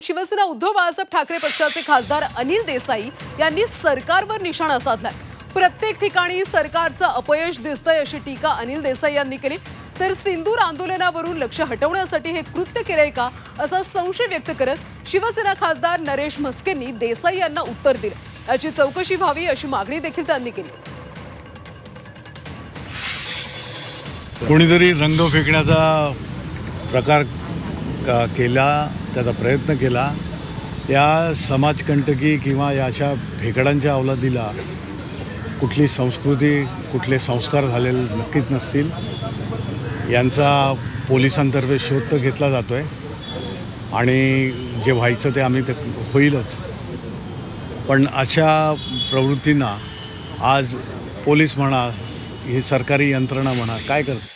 शिवसेना उद्धव बाळासाहेब ठाकरे पक्षाचे खासदार अनिल देसाई यांनी सरकारवर निशाणा साधलाय। प्रत्येक ठिकाणी सरकारचं अपयश दिसतंय अशी टीका अनिल देसाई यांनी केली। तर सिंदूर आंदोलनावरून लक्ष हटवण्यासाठी हे कृत्य केलंय का असा संशय व्यक्त करत शिवसेना खासदार नरेश म्हस्केंनी देसाई यांना उत्तर दिलं। याची चौकशी व्हावी अशी मागणी देखील त्यांनी केली। कोणीतरी रंग फेकण्याचा प्रकार केला, त्याचा प्रयत्न केला। या समाजकंटकी किंवा या अशा फेकडांच्या अवलादीला कुठली संस्कृती, कुठले संस्कार झालेले नक्कीच नसतील। यांचा पोलिसांतर्फे शोध तर घेतला जातोय आणि जे व्हायचं ते आम्ही ते होईलच। पण अशा प्रवृत्तींना आज पोलीस म्हणा, ही सरकारी यंत्रणा म्हणा काय करते?